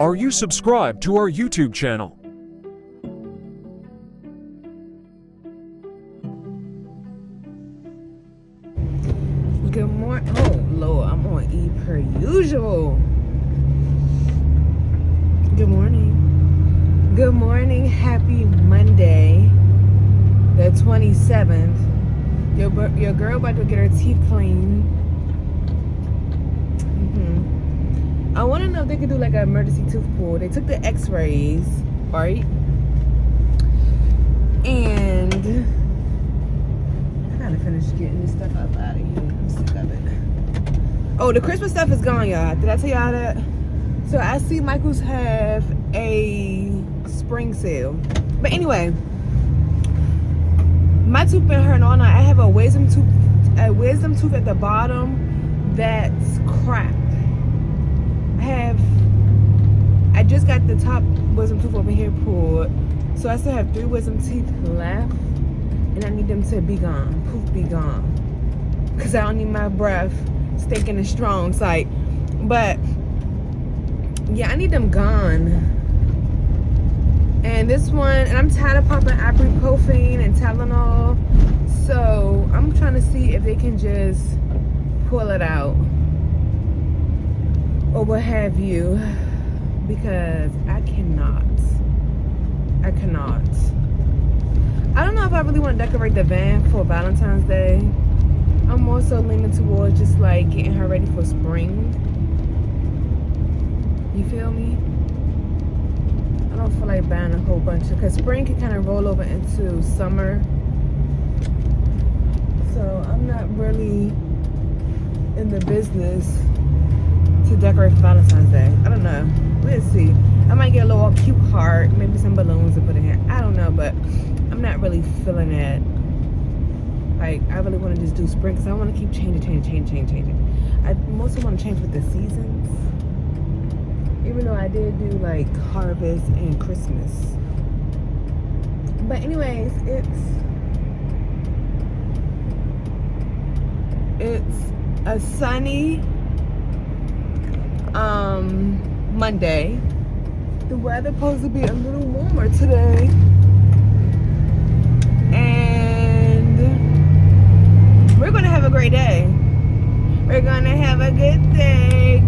Are you subscribed to our YouTube channel? Good morning. Oh, Lord, I'm on E per usual. Good morning. Good morning. Happy Monday, the 27th. Your girl about to get her teeth cleaned. I want to know if they could do like an emergency tooth pull. They took the x-rays, right? And I gotta finish getting this stuff up out of here. I'm sick of it. Oh, the Christmas stuff is gone, y'all. Did I tell y'all that? So I see Michael's have a spring sale. But anyway, my tooth been hurting all night. I have a wisdom tooth at the bottom that's cracked. I just got the top wisdom tooth over here pulled, so I still have 3 wisdom teeth left, and I need them to be gone. Poof, be gone, because I don't need my breath stinking and strong sight. But yeah, I need them gone. And this one, and I'm tired of popping ibuprofen and Tylenol, so I'm trying to see if they can just pull it out or what have you, because I cannot. I don't know if I really want to decorate the van for Valentine's Day. I'm more so leaning towards just like getting her ready for spring. You feel me? I don't feel like buying a whole bunch of, because spring can kind of roll over into summer. So I'm not really in the business to decorate for Valentine's Day. I don't know. We'll see. I might get a little cute heart, maybe some balloons to put in here. I don't know, but I'm not really feeling it. Like, I really want to just do spring, because I want to keep changing. I mostly want to change with the seasons. Even though I did do like harvest and Christmas. But anyways, it's a sunny Monday. The weather's supposed to be a little warmer today, and we're gonna have a great day. We're gonna have a good day,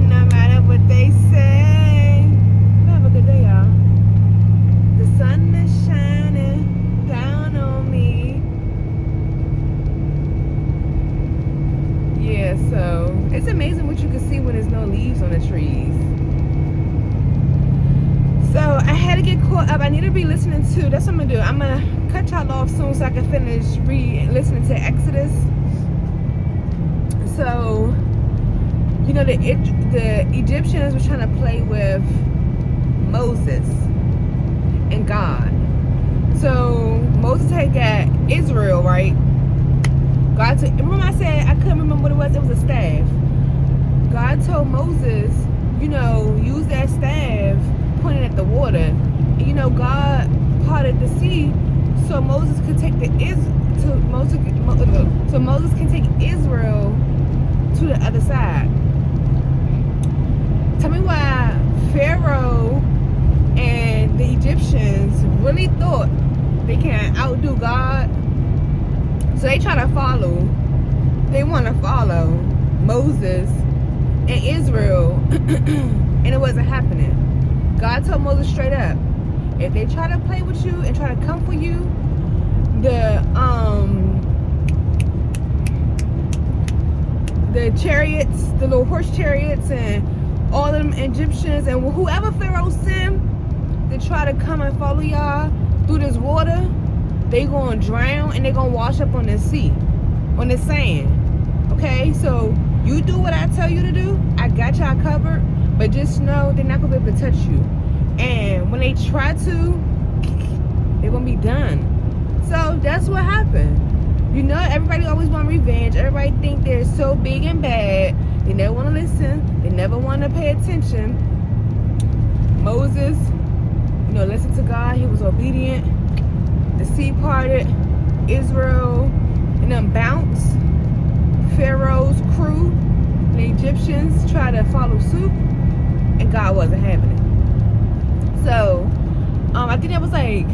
no matter what they say. We'll have a good day, y'all. The sun is shining down on me. Yeah, so it's amazing what you can see when there's no leaves on the trees. So I had to get caught up. I need to be listening to, that's what I'm gonna do. I'm gonna cut y'all off soon so I can finish listening to Exodus. So, you know, the Egyptians were trying to play with Moses and God. So Moses had got Israel, right? God took, remember I said I couldn't remember what it was? It was a staff. God told Moses, you know, use that staff pointing at the water. And, you know, God parted the sea so Moses could take Moses can take Israel to the other side. Tell me why Pharaoh and the Egyptians really thought they can outdo God. So they try to follow. They want to follow Moses and Israel, and it wasn't happening. God told Moses straight up, if they try to play with you and try to come for you, the chariots, the little horse chariots, and all of them Egyptians, and whoever Pharaoh sent to try to come and follow y'all through this water, they gonna drown and they gonna wash up on the sea, on the sand. Okay, so you do what I tell you to do. I got y'all covered, but just know they're not gonna be able to touch you. And when they try to, they're gonna be done. So that's what happened. You know, everybody always want revenge. Everybody think they're so big and bad. They never want to listen. They never want to pay attention. Moses, you know, listened to God. He was obedient. The sea parted. Israel and them bounced. Pharaoh's crew and the Egyptians tried to follow suit. and God wasn't having it. So I think that was like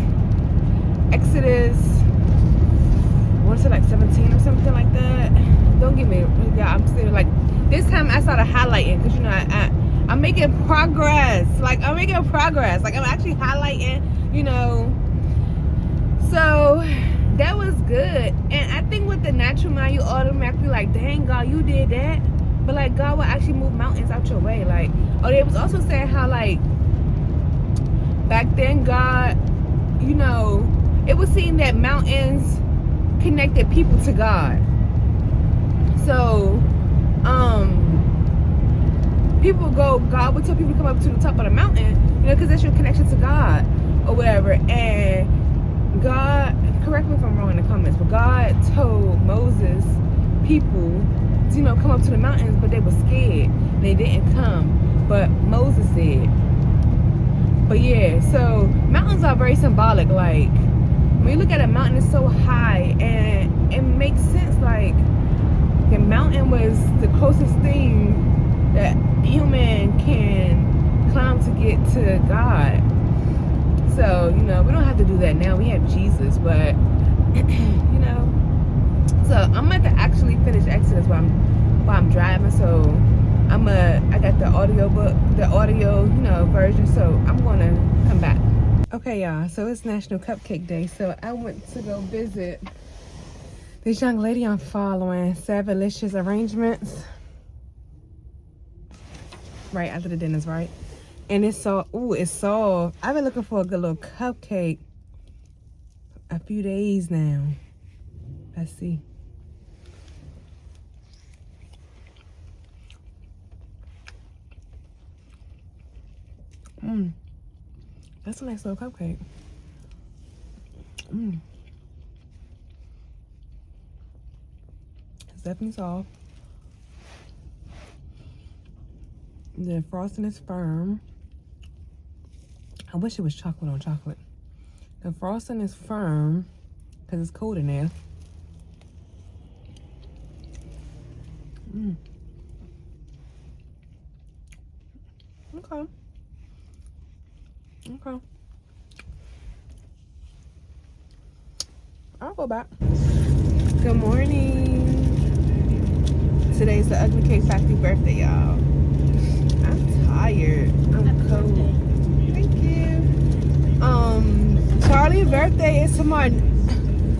Exodus, I want to say like 17 or something like that. Don't get me, yeah, I'm still like, this time I started highlighting because, you know, I'm making progress. Like, I'm making progress. Like, I'm actually highlighting, you know. So that was good. And I think with the natural mind, you automatically like, dang, God, you did that. But like, God will actually move mountains out your way. Like, they was also saying how like back then God, you know, it was seeing that mountains connected people to God. So people would go, God would tell people to come up to the top of the mountain, you know, because that's your connection to God or whatever. And God, correct me if I'm wrong in the comments, but God told Moses people to, you know, come up to the mountains, but they were scared. They didn't come, but Moses did. But yeah, so mountains are very symbolic. Like, when you look at a mountain, it's so high, and it makes sense. Like, the mountain was the closest thing that human can climb to get to God. So, you know, we don't have to do that now. We have Jesus, but you know. So I'm about to actually finish Exodus while I'm driving. So I got the audio, you know, version. So I'm gonna come back. Okay, y'all. So it's National Cupcake Day. So I went to go visit this young lady I'm following, Savalicious Arrangements. Right after the dinner's right. And it's so, I've been looking for a good little cupcake a few days now. Let's see. That's a nice little cupcake. It's definitely soft. The frosting is firm. I wish it was chocolate on chocolate. The frosting is firm because it's cold in there. Okay. I'll go back. Good morning. Today's the Ugly Cake Factory birthday, y'all. I'm tired. I'm cold. Thank you. Charlie's birthday is tomorrow.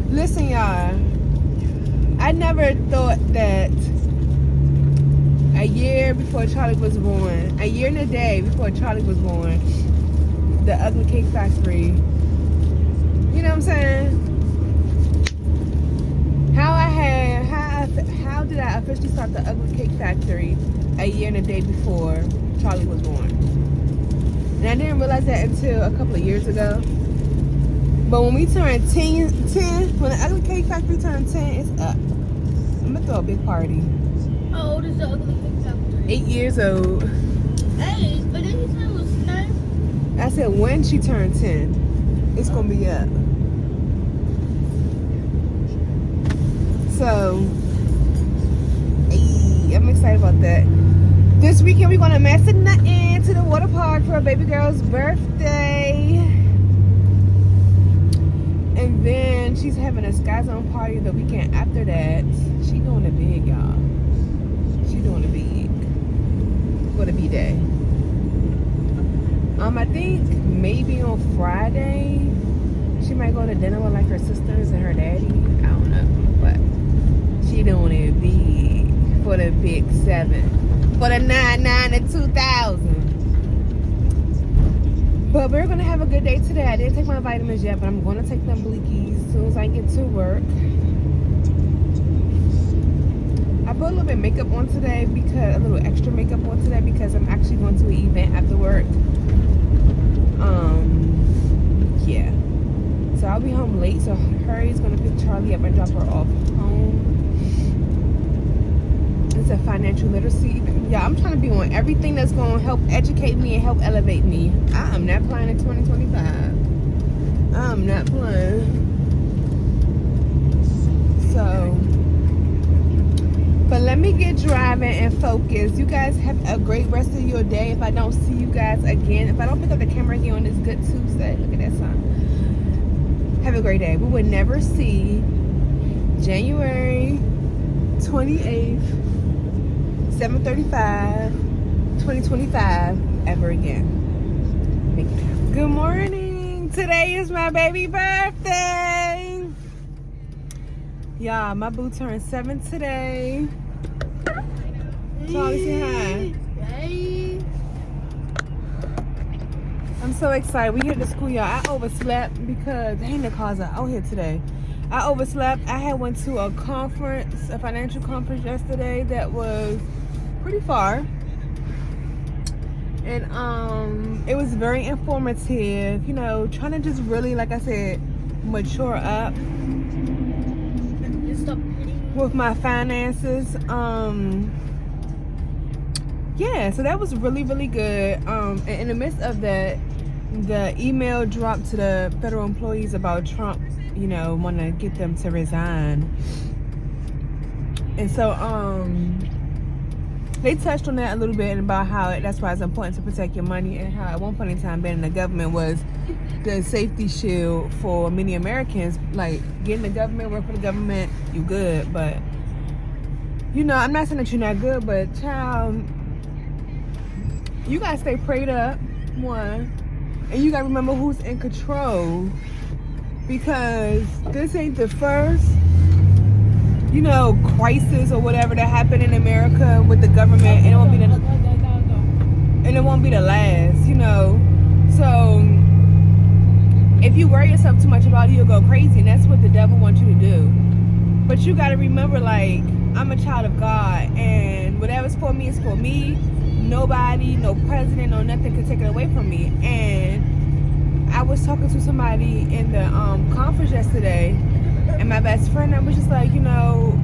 Listen, y'all. I never thought that a year before Charlie was born, a year and a day before Charlie was born, the Ugly Cake Factory, you know what I'm saying? How did I officially start the Ugly Cake Factory a year and a day before Charlie was born? And I didn't realize that until a couple of years ago. But when we turned 10, when the Ugly Cake Factory turned 10, it's up. I'm gonna throw a big party. How old is the Ugly Cake Factory? 8 years old. 8? But then you said it was 10? I said when she turned 10, it's gonna be up. So, hey, I'm excited about that. This weekend we're gonna Massanutten to the water park for a baby girl's birthday. And then she's having a Sky Zone party the weekend after that. She doing it big, y'all. She doing it big. For the B-Day. I think maybe on Friday she might go to dinner with like her sisters and her daddy. I don't know. But she doing it big for the big 7. For the 99 and 2000. But we're gonna have a good day today. I didn't take my vitamins yet, but I'm gonna take them bleakies as soon as I get to work. I put a little bit of makeup on today, because a little extra makeup on today because I'm actually going to an event after work. Yeah. So I'll be home late. So Hurry's gonna pick Charlie up and drop her off home. It's a financial literacy. Yeah, I'm trying to be on everything that's going to help educate me and help elevate me. I am not playing in 2025. I'm not playing. So, But let me get driving and focus. You guys have a great rest of your day. If I don't see you guys again, if I don't pick up the camera again on this good Tuesday, look at that sun. Have a great day. We would never see January 28th, 7:35, 2025 ever again. Thank you. Good morning. Today is my baby birthday. Y'all, my boo turned 7 today. Charlie, say hi. Hey. I'm so excited. We here to school, y'all. I overslept because the cars are out here today. I overslept. I had went to a conference, a financial conference yesterday that was pretty far. And it was very informative, you know, trying to just really, like I said, mature up with my finances. Yeah, so that was really, really good. And in the midst of that, the email dropped to the federal employees about Trump, you know, want to get them to resign. And so they touched on that a little bit about how that's why it's important to protect your money, and how at one point in time being in the government was the safety shield for many Americans. Like, getting the government, work for the government, you good. But, you know, I'm not saying that you're not good, but child, you gotta stay prayed up, one, and you gotta remember who's in control, because this ain't the first, you know, crisis or whatever that happened in America with the government, and it won't be the last, you know. So if you worry yourself too much about it, you'll go crazy, and that's what the devil wants you to do. But you gotta remember, like, I'm a child of God, and whatever's for me is for me. Nobody, no president, no nothing can take it away from me. And I was talking to somebody in the conference yesterday, and my best friend, I was just like, you know,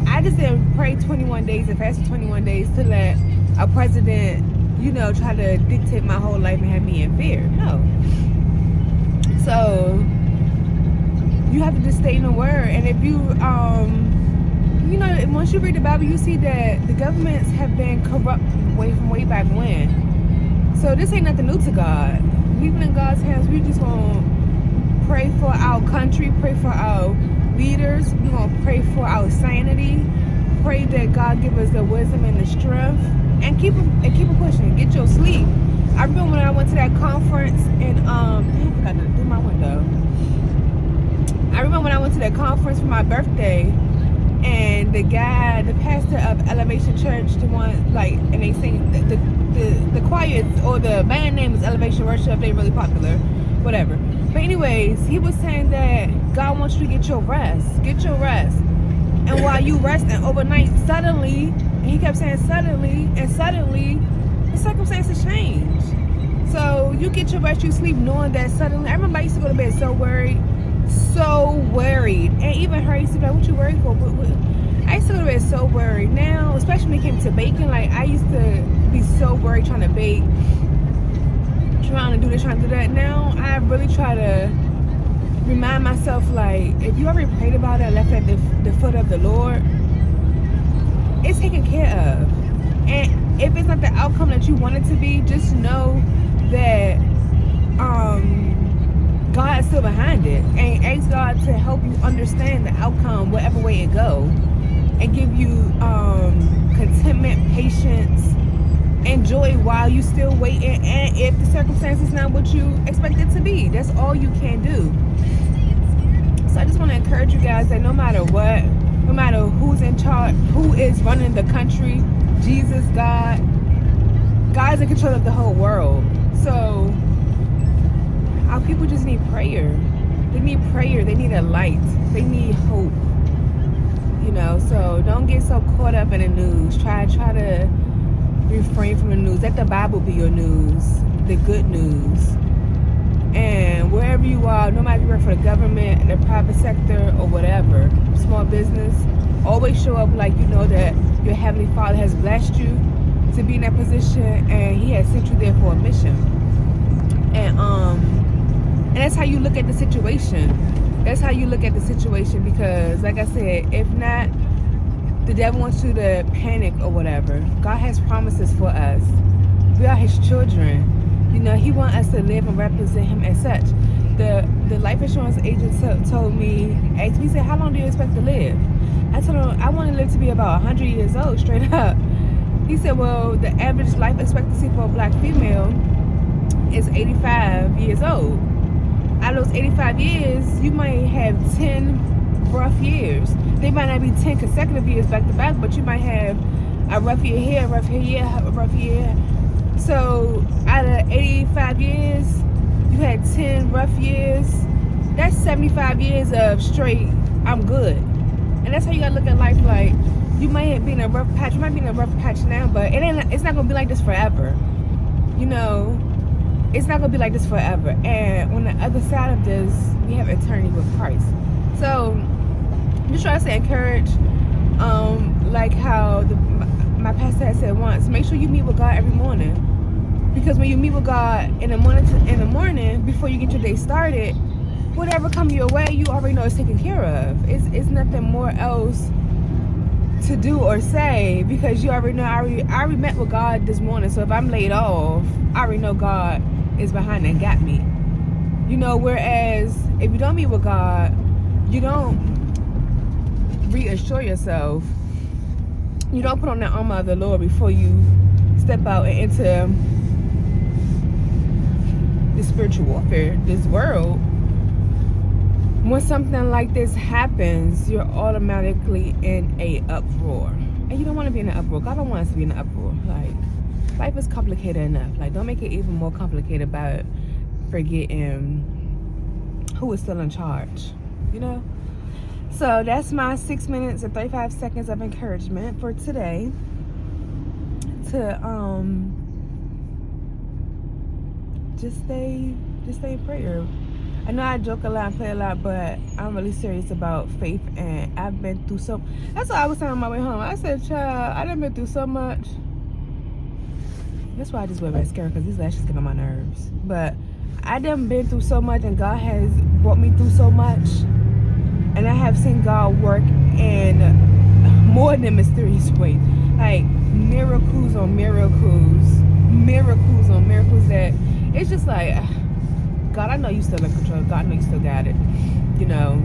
I just didn't pray 21 days and fast for 21 days to let a president, you know, try to dictate my whole life and have me in fear. No. So you have to just stay in the word. And if you you know, once you read the Bible, you see that the governments have been corrupt way back when. So this ain't nothing new to God. Leaving in God's hands, we just gonna pray for our country, pray for our leaders. We're gonna pray for our sanity. Pray that God give us the wisdom and the strength, and keep it pushing. Get your sleep. I remember when I went to that conference, and I forgot to do my window. I remember when I went to that conference for my birthday, and the guy, the pastor of Elevation Church, the one, like, and they sing, the choir, or the band name is Elevation Worship, they really popular, whatever. But anyways, he was saying that God wants you to get your rest. And while you resting overnight, suddenly, and he kept saying suddenly, the circumstances change. So you get your rest, you sleep, knowing that suddenly, I remember I used to go to bed so worried. And even her used to be like, what you worried for? I used to go to bed so worried. Now, especially when it came to baking, like, I used to be so worried trying to bake, trying to do this, trying to do that. Now I really try to remind myself, like, if you already prayed about it and left it at the foot of the Lord, it's taken care of. And if it's not the outcome that you want it to be, just know that God is still behind it, and ask God to help you understand the outcome, whatever way it go, and give you contentment, patience, and joy while you still waiting. And if the circumstance is not what you expect it to be, that's all you can do. So I just want to encourage you guys that no matter what, no matter who's in charge, who is running the country, Jesus, God's in control of the whole world. So our people just need prayer. They need prayer. They need a light. They need hope. You know, so don't get so caught up in the news. Try to refrain from the news. Let the Bible be your news, the good news. And wherever you are, no matter if you work for the government, the private sector, or whatever, small business, always show up like you know that your Heavenly Father has blessed you to be in that position, and He has sent you there for a mission. And that's how you look at the situation. That's how you look at the situation, because, like I said, if not, the devil wants you to panic or whatever. God has promises for us. We are his children. You know, he wants us to live and represent him as such. The life insurance agent told me, asked me, he said, how long do you expect to live? I told him, I want to live to be about 100 years old, straight up. He said, well, the average life expectancy for a black female is 85 years old. Out of those 85 years, you might have 10 rough years. They might not be 10 consecutive years back to back, but you might have a rough year here, a rough year, a rough year. So out of 85 years, you had 10 rough years. That's 75 years of straight, I'm good. And that's how you gotta look at life. Like, you might be in a rough patch. You might be in a rough patch now, but it's not gonna be like this forever. You know, it's not gonna be like this forever. And on the other side of this, we have eternity with Christ. So just try to stay encouraged. Like how my pastor had said once, make sure you meet with God every morning. Because when you meet with God in the morning before you get your day started, whatever comes your way, you already know it's taken care of. It's nothing more else to do or say, because you already know. I already met with God this morning, so if I'm laid off, I already know God is behind and got me. You know, whereas if you don't meet with God, you don't reassure yourself. You don't put on the armor of the Lord before you step out and into the spiritual warfare, this world. When something like this happens, you're automatically in a uproar. And you don't want to be in an uproar. God don't want us to be in an uproar. Like, life is complicated enough. Like, don't make it even more complicated by forgetting who is still in charge, you know? So that's my 6 minutes and 35 seconds of encouragement for today. To just stay in prayer. I know I joke a lot and play a lot, but I'm really serious about faith, and I've been through so. That's what I was saying on my way home. I said, child, I done been through so much. That's why I just wear mascara, because these lashes get on my nerves. But I done been through so much, and God has brought me through so much. And I have seen God work in more than mysterious ways. Like miracles on miracles. Miracles on miracles that it's just like, God, I know you still in control. God, I know you still got it. You know.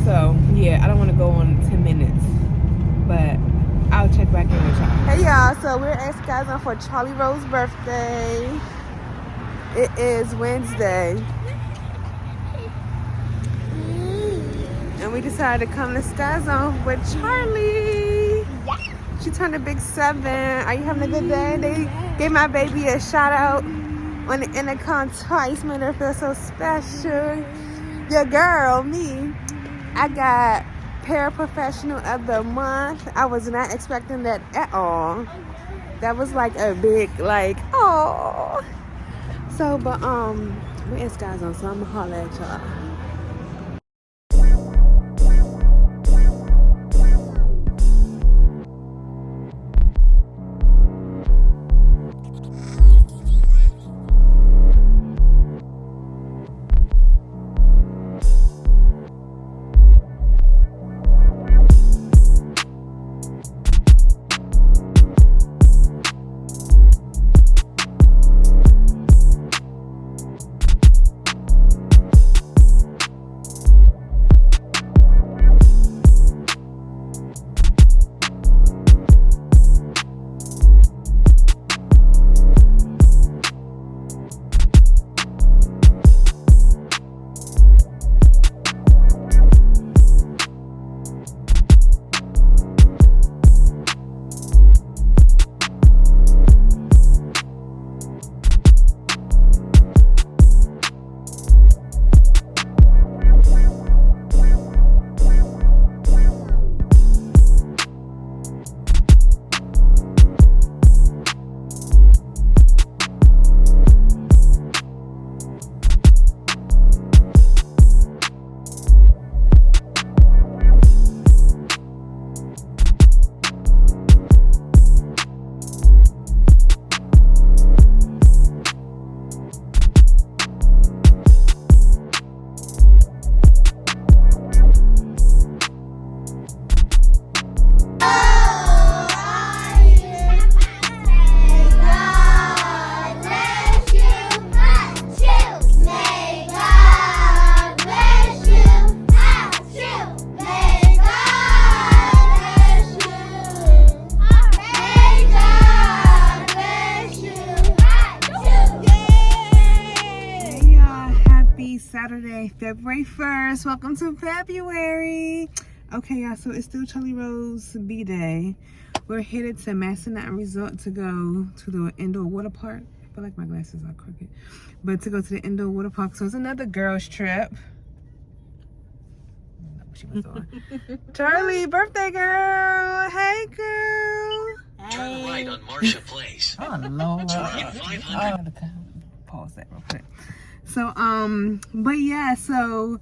So, yeah, I don't want to go on 10 minutes. But I'll check back in with y'all. Hey, y'all. So, we're at Sky Zone for Charlie Rose's birthday. It is Wednesday. And we decided to come to Sky Zone with Charlie. Yeah. She turned a big 7. Are you having a good day? They gave my baby a shout out on the intercom twice. Made her feel so special. Your girl, me, I got paraprofessional of the month. I was not expecting that at all. That was like a big, like, oh. So, but we're in Sky Zone, so I'm gonna holler at y'all. Saturday, February 1st. Welcome to February. Okay, y'all, so it's still Charlie Rose B-Day. We're headed to Massanutten Resort to go to the indoor water park. I feel like my glasses are crooked. But to go to the indoor water park. So it's another girls trip. I don't know what she was doing. Charlie, birthday girl. Hey, girl. Turn right on Marsha Place. Oh, Lord. Turn 500. Pause that real quick. So, but yeah, so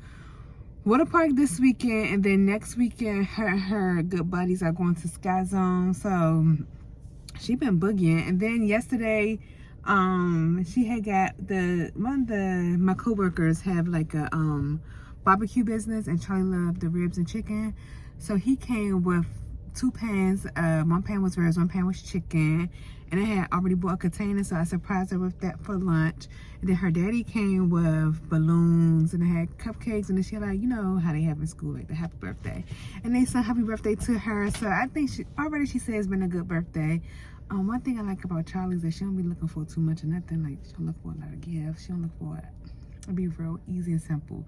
water park this weekend, and then next weekend, her good buddies are going to Sky Zone. So she been boogieing, and then yesterday, she had got my coworkers have like a barbecue business, and Charlie loved the ribs and chicken, so he came with 2 pans. One pan was ribs, one pan was chicken, and I had already bought a container, so I surprised her with that for lunch. And then her daddy came with balloons, and they had cupcakes, and then she had, like, you know how they have in school, like the happy birthday, and they sung happy birthday to her. So I think she said it's been a good birthday. One thing I like about Charlie is that she don't be looking for too much or nothing. Like, she don't look for a lot of gifts. She don't look for it. It'll be real easy and simple.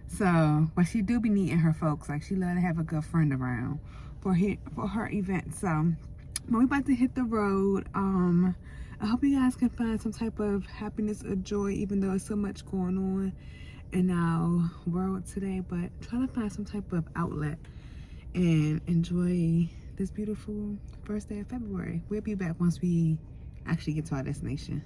So, but she do be needing her folks. Like, she love to have a good friend around for her event. So, but we about to hit the road. I hope you guys can find some type of happiness or joy, even though there's so much going on in our world today. But try to find some type of outlet and enjoy this beautiful first day of February. We'll be back once we actually get to our destination.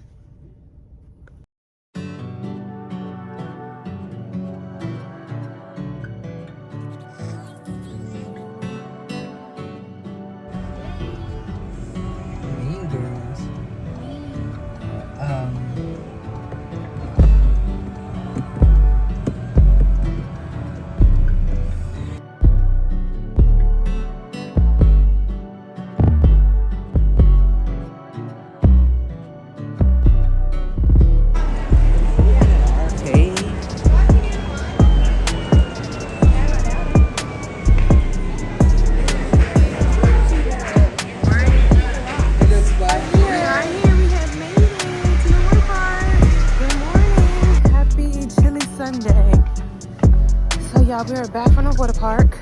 Mean girls. We're back from the water park.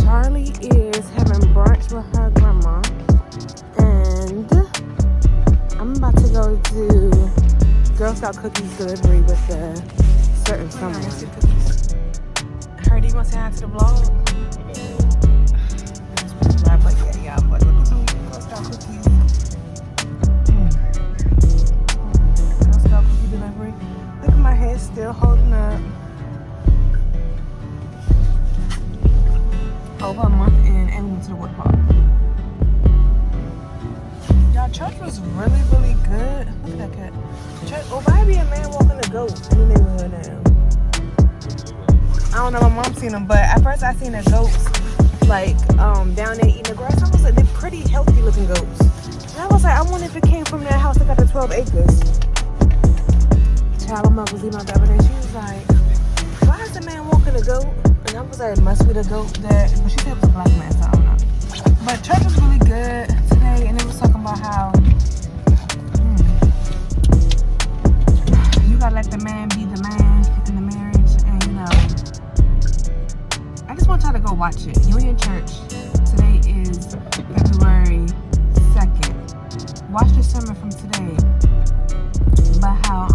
Charlie is having brunch with her grandma, and I'm about to go do Girl Scout cookies delivery with a certain someone. Heard you want to say hi to the vlog? Like, yeah, but look at some Girl Scout cookies. Girl Scout cookie delivery. Look at my head still holding up. Over a month in, and we went to the water park. Y'all, church was really, really good. Look at that cat. Church, why be a man walking a goat in the neighborhood now? I don't know, my mom seen them, but at first I seen the goats like down there eating the grass. I was like, they're pretty healthy looking goats. And I was like, I wonder if it came from that house that got the 12 acres. Child, my mother was eating my the other day. She was like, why is the man walking a goat? And I was like, it must be the goat that, but she said it was a black man, so I don't know. But church was really good today, and it was talking about how you gotta let the man be the man in the marriage. And you know, I just want y'all to go watch it. Union Church. Today is February 2nd. Watch the sermon from today about how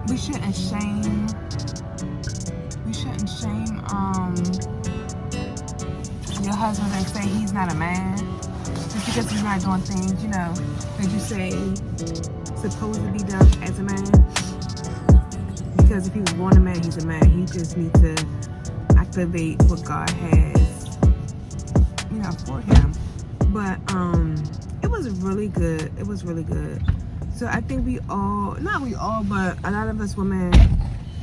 we shouldn't shame your husband and say he's not a man just because he's not doing things, you know, that you say supposed to be done as a man. Because if he was born a man, he's a man. He just needs to activate what God has, you know, for him. But it was really good. It was really good. So I think not we all, but a lot of us women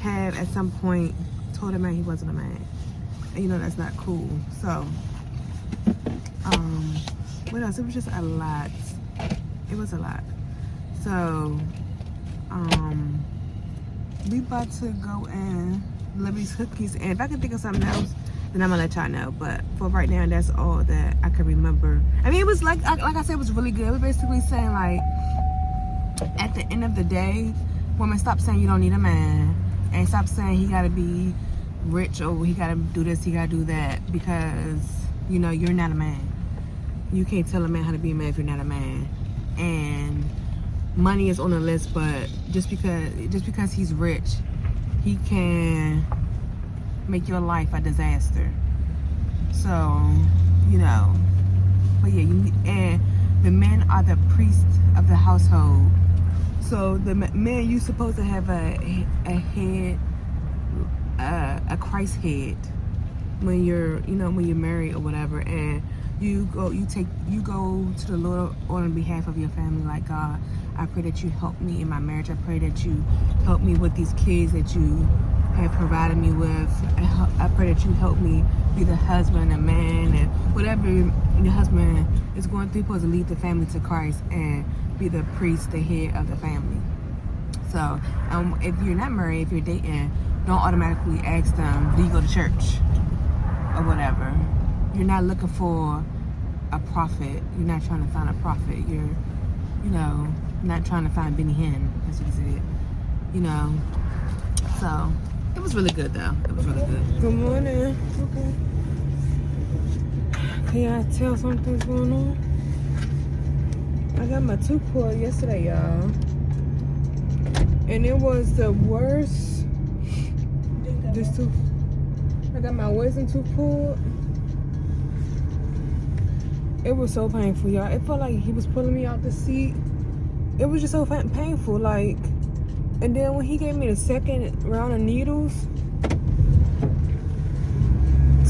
have at some point told a man he wasn't a man. And you know, that's not cool. So, what else? It was just a lot. It was a lot. So, we about to go and deliver these cookies. And if I can think of something else, then I'm gonna let y'all know. But for right now, that's all that I can remember. I mean, it was like I said, it was really good. It was basically saying like, at the end of the day, women, stop saying you don't need a man, and stop saying he gotta be rich or he gotta do this, he gotta do that, because you know you're not a man. You can't tell a man how to be a man if you're not a man. And money is on the list, but just because he's rich, he can make your life a disaster. So, you know, but yeah, and the men are the priest of the household. So the men, you supposed to have a head, a Christ head when you're married or whatever, and you go to the Lord on behalf of your family, like, God, I pray that you help me in my marriage. I pray that you help me with these kids that you have provided me with. I pray that you help me be the husband, a man, and whatever your husband is going through, supposed to lead the family to Christ and be the priest, the head of the family. So if you're not married, if you're dating, don't automatically ask them, do you go to church or whatever. You're not looking for a prophet. You're not trying to find a prophet. You're, not trying to find Benny Hinn, as you said. So it was really good, though. It was really good. Good morning. Okay. Can y'all tell something's going on? I got my tooth pulled yesterday, y'all. And it was the worst. This tooth. I got my wisdom tooth pulled. It was so painful, y'all. It felt like he was pulling me out the seat. It was just so painful, like. And then when he gave me the second round of needles,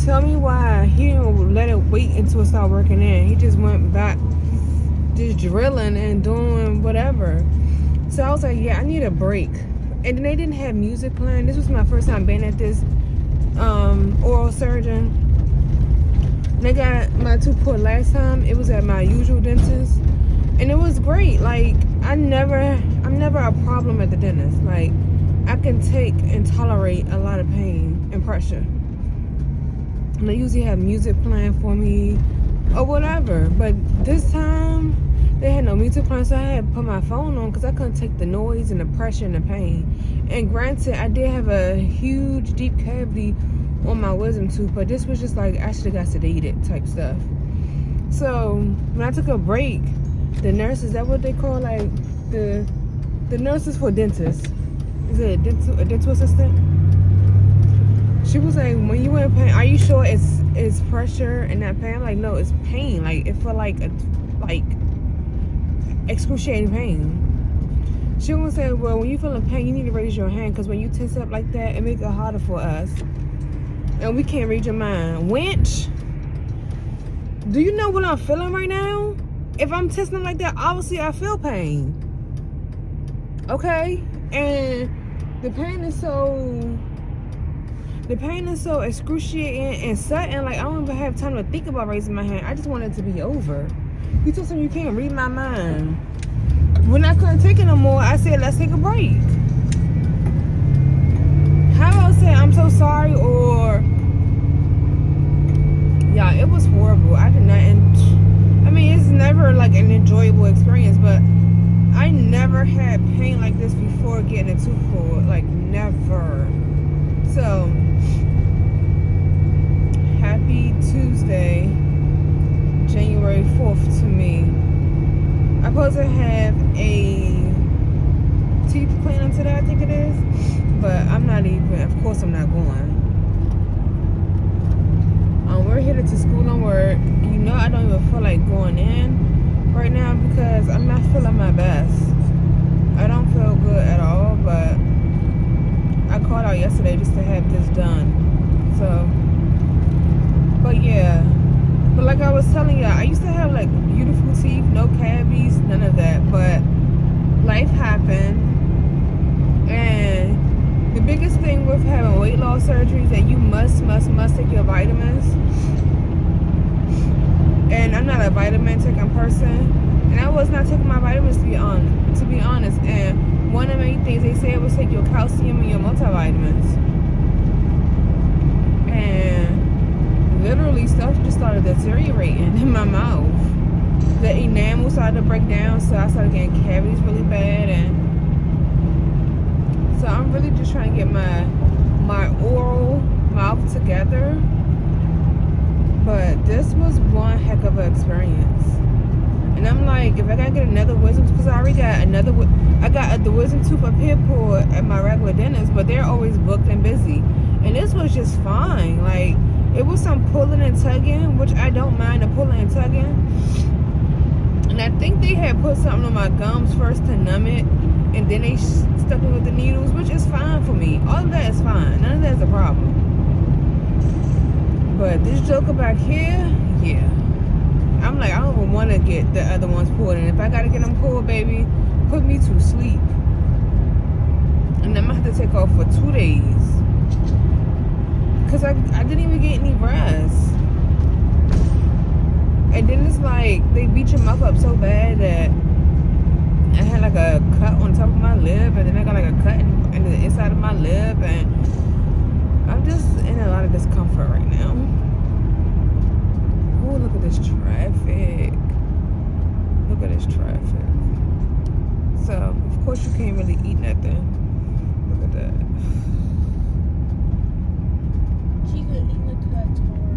tell me why he didn't let it wait until it started working in. He just went back, just drilling and doing whatever. So I was like, yeah, I need a break. And then they didn't have music playing. This was my first time being at this oral surgeon. They got my tooth pulled last time. It was at my usual dentist, and it was great. Like, I'm never a problem at the dentist. Like, I can take and tolerate a lot of pain and pressure. And they usually have music playing for me or whatever. But this time they had no music playing, so I had to put my phone on because I couldn't take the noise and the pressure and the pain. And granted, I did have a huge deep cavity on my wisdom tooth, but this was just like, I should have got sedated type stuff. So when I took a break, the nurse, is that what they call, like, the nurses for dentists? Is it a dental assistant? She was like, when you in pain, are you sure it's pressure and not pain? I'm like, no, it's pain. Like, it felt like excruciating pain. She was saying, well, when you feel in pain, you need to raise your hand, because when you tense up like that, it makes it harder for us. And we can't read your mind. Wench, do you know what I'm feeling right now? If I'm testing like that, obviously I feel pain. Okay? And the pain is so excruciating and sudden, like, I don't even have time to think about raising my hand. I just want it to be over. You told me you can't read my mind. When I couldn't take it no more, I said, let's take a break. How about say I'm so sorry, or yeah, it was horrible. I did not, I mean, it's never like an enjoyable experience, but I never had pain like this before getting a tooth pulled, like never. So happy Tuesday, January 4th to me. I'm supposed to have a teeth cleaning today, I think it is, but I'm not even, of course I'm not going. We're headed to school and work. I don't even feel like going in right now because I'm not feeling my best. I don't feel good at all, but I called out yesterday just to have this done. So, but yeah. But like I was telling you, I used to have like beautiful teeth, no cavities, none of that. But life happened, and the biggest thing with having weight loss surgery is that you must take your vitamins. And I'm not a vitamin taking person, and I was not taking my vitamins to be honest. And one of the main things they said was take your calcium and your multivitamins. And literally stuff just started deteriorating in my mouth. The enamel started to break down, so I started getting cavities really bad, and so I'm really just trying to get my oral mouth together. But this was one heck of an experience, and I'm like, if I gotta get another wisdom, because I already got I got the wisdom tooth up here pulled at my regular dentist, but they're always booked and busy, and this was just fine. Like, it was some pulling and tugging, which I don't mind the pulling and tugging. And I think they had put something on my gums first to numb it, and then they stuck me with the needles, which is fine for me. All of that is fine. None of that is a problem. But this joker back here, yeah. I'm like, I don't even want to get the other ones pulled. And if I got to get them pulled, baby, put me to sleep. And I'm going to have to take off for 2 days. Because I didn't even get any rest. And then it's like, they beat your mouth up so bad that I had like a cut on top of my lip. And then I got like a cut in the inside of my lip. And I'm just in a lot of discomfort right now. Oh, look at this traffic. Look at this traffic. So, of course, you can't really eat nothing. Look at that. She could eat with that tomorrow.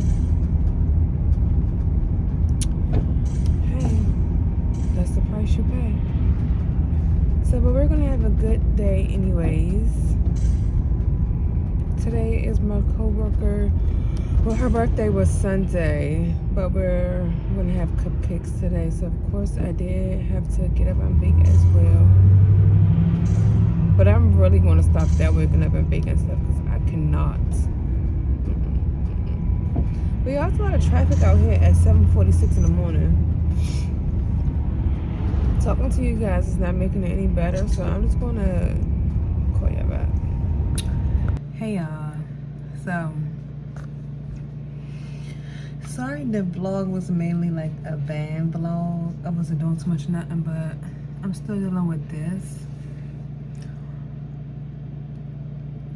Hey, that's the price you pay. So, but we're gonna have a good day anyways. Today is my coworker. Well, her birthday was Sunday, but we're gonna have cupcakes today. So of course I did have to get up and bake as well. But I'm really gonna stop that waking up and baking stuff because I cannot. We also a lot of traffic out here at 7:46 in the morning. Talking to you guys is not making it any better, so I'm just gonna call you back. Hey y'all, so sorry the vlog was mainly like a van vlog. I wasn't doing too much nothing, but I'm still dealing with this.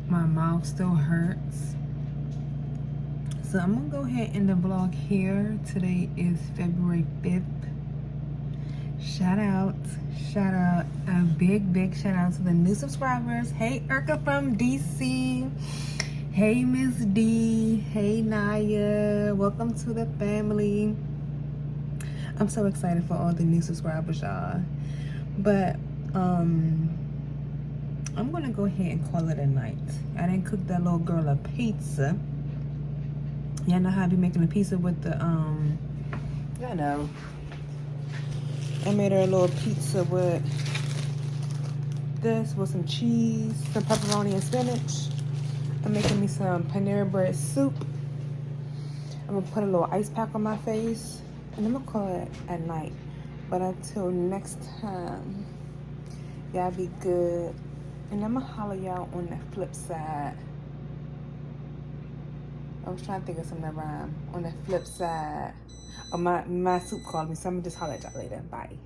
My mouth still hurts. So I'm gonna go ahead and end the vlog here. Today is February 5th. Shout out, a big shout out to the new subscribers. Hey Urka from DC. Hey Miss D. Hey Naya. Welcome to the family. I'm so excited for all the new subscribers, y'all. But I'm gonna go ahead and call it a night. I didn't cook that little girl a pizza. Y'all know how I be making a pizza with the y'all know. I made her a little pizza with this, with some cheese, some pepperoni and spinach. I'm making me some panera bread soup. I'm gonna put a little ice pack on my face, and I'm gonna call it at night. But until next time, y'all be good. And I'm gonna holler y'all on the flip side. I was trying to think of something that rhyme. On the flip side. Oh, my soup called me, so I'm gonna just holler at y'all later. Bye.